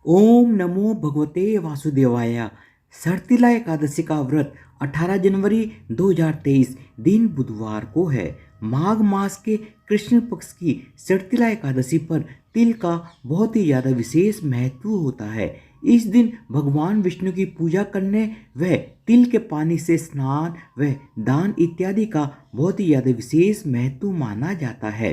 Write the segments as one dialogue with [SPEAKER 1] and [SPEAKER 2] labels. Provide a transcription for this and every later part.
[SPEAKER 1] ओम नमो भगवते वासुदेवाय। सर्तिला एकादशी का व्रत 18 जनवरी 2023 दिन बुधवार को है। माघ मास के कृष्ण पक्ष की सर्तिला एकादशी पर तिल का बहुत ही ज़्यादा विशेष महत्व होता है। इस दिन भगवान विष्णु की पूजा करने व तिल के पानी से स्नान व दान इत्यादि का बहुत ही ज़्यादा विशेष महत्व माना जाता है।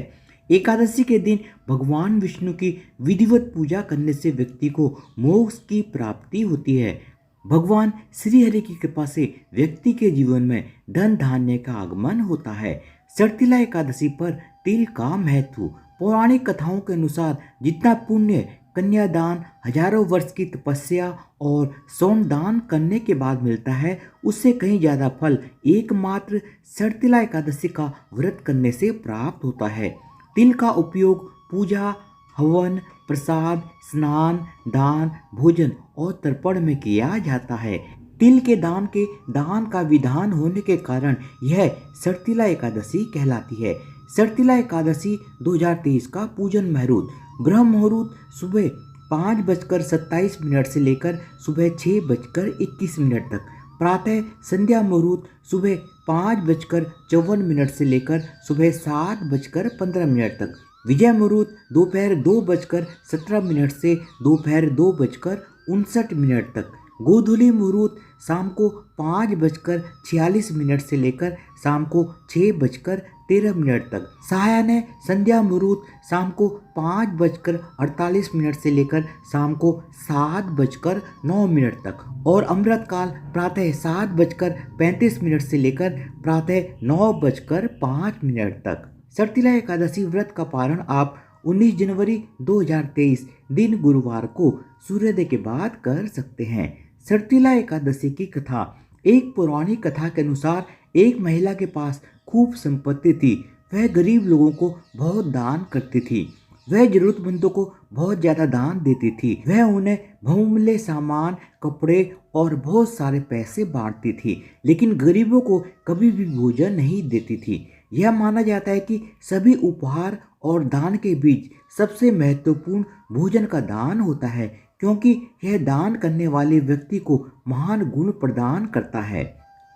[SPEAKER 1] एकादशी के दिन भगवान विष्णु की विधिवत पूजा करने से व्यक्ति को मोक्ष की प्राप्ति होती है। भगवान श्री हरि की कृपा से व्यक्ति के जीवन में धन धान्य का आगमन होता है। सर्तिला एकादशी पर तिल का महत्व। पौराणिक कथाओं के अनुसार जितना पुण्य कन्यादान, हजारों वर्ष की तपस्या और स्वर्ण दान करने के बाद मिलता है, उससे कहीं ज्यादा फल एकमात्र सर्तिला एकादशी का व्रत करने से प्राप्त होता है। तिल का उपयोग पूजा, हवन, प्रसाद, स्नान, दान, भोजन और तर्पण में किया जाता है। तिल के दान का विधान होने के कारण यह सर्तिला एकादशी कहलाती है। सर्तिला एकादशी 2023 का पूजन मुहूर्त। ब्रह्म मुहूर्त सुबह 5:27 से लेकर सुबह 6:21 तक। प्रातः संध्या मुहूर्त सुबह 5:54 से लेकर सुबह 7:15 तक। विजय मुहूर्त दोपहर 2:17 से दोपहर 2:59 तक। गोधूली मुहूर्त शाम को 5:46 से लेकर शाम को 6:13 तक। सायाह्न संध्या मुहूर्त शाम को 5:48 से लेकर शाम को 7:09 तक और अमृत काल प्रातः 7:35 से लेकर प्रातः 9:05 तक। सर्तिला एकादशी व्रत का पारण आप 19 जनवरी 2023 दिन गुरुवार को सूर्योदय के बाद कर सकते हैं। सर्तिला एकादशी की कथा। एक पौराणिक कथा के अनुसार एक महिला के पास खूब संपत्ति थी। वह गरीब लोगों को बहुत दान करती थी। वह जरूरतमंदों को बहुत ज्यादा दान देती थी। वह उन्हें बहुमूल्य सामान, कपड़े और बहुत सारे पैसे बांटती थी, लेकिन गरीबों को कभी भी भोजन नहीं देती थी। यह माना जाता है कि सभी उपहार और दान के बीच सबसे महत्वपूर्ण भोजन का दान होता है, क्योंकि यह दान करने वाले व्यक्ति को महान गुण प्रदान करता है।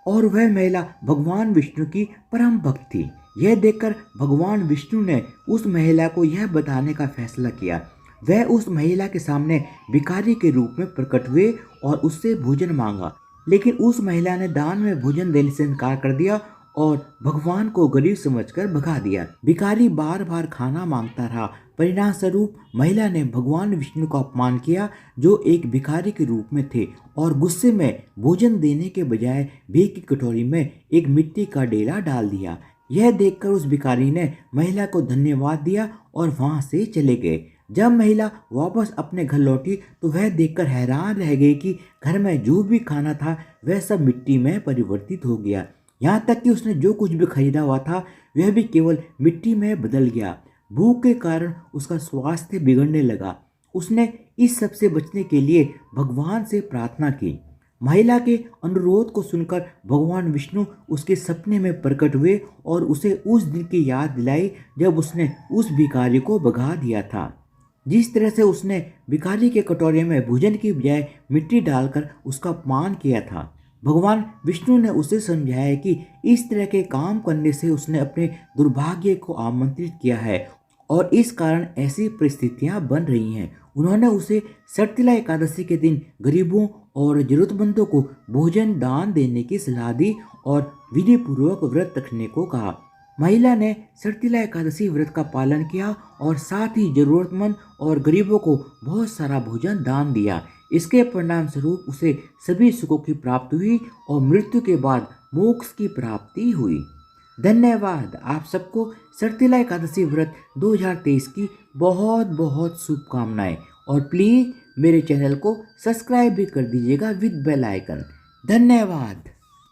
[SPEAKER 1] और वह महिला भगवान विष्णु की परम भक्त थी। यह देखकर भगवान विष्णु ने उस महिला को यह बताने का फैसला किया। वह उस महिला के सामने भिखारी के रूप में प्रकट हुए और उससे भोजन मांगा, लेकिन उस महिला ने दान में भोजन देने से इनकार कर दिया और भगवान को गरीब समझकर भगा दिया। भिखारी बार बार खाना मांगता रहा। परिणाम स्वरूप महिला ने भगवान विष्णु का अपमान किया, जो एक भिखारी के रूप में थे, और गुस्से में भोजन देने के बजाय भीख की कटोरी में एक मिट्टी का डेला डाल दिया। यह देखकर उस भिखारी ने महिला को धन्यवाद दिया और वहां से चले गए। जब महिला वापस अपने घर लौटी तो वह देखकर हैरान रह गई कि घर में जो भी खाना था वह सब मिट्टी में परिवर्तित हो गया। यहाँ तक कि उसने जो कुछ भी खरीदा हुआ था वह भी केवल मिट्टी में बदल गया। भूख के कारण उसका स्वास्थ्य बिगड़ने लगा। उसने इस सब से बचने के लिए भगवान से प्रार्थना की। महिला के अनुरोध को सुनकर भगवान विष्णु उसके सपने में प्रकट हुए और उसे उस दिन की याद दिलाई जब उसने उस भिखारी को भगा दिया था। जिस तरह से उसने भिखारी के कटोरे में भोजन की बजाय मिट्टी डालकर उसका अपमान किया था। भगवान विष्णु ने उसे समझाया कि इस तरह के काम करने से उसने अपने दुर्भाग्य को आमंत्रित किया है और इस कारण ऐसी परिस्थितियां बन रही हैं। उन्होंने उसे सर्तिला एकादशी के दिन गरीबों और जरूरतमंदों को भोजन दान देने की सलाह दी और विधि पूर्वक व्रत रखने को कहा। महिला ने सर्तिला एकादशी व्रत का पालन किया और साथ ही जरूरतमंद और गरीबों को बहुत सारा भोजन दान दिया। इसके परिणाम स्वरूप उसे सभी सुखों की प्राप्ति हुई और मृत्यु के बाद मोक्ष की प्राप्ति हुई। धन्यवाद। आप सबको सर्तिला एकादशी व्रत 2023 की बहुत बहुत शुभकामनाएं और प्लीज़ मेरे चैनल को सब्सक्राइब भी कर दीजिएगा विद बेल आइकन। धन्यवाद।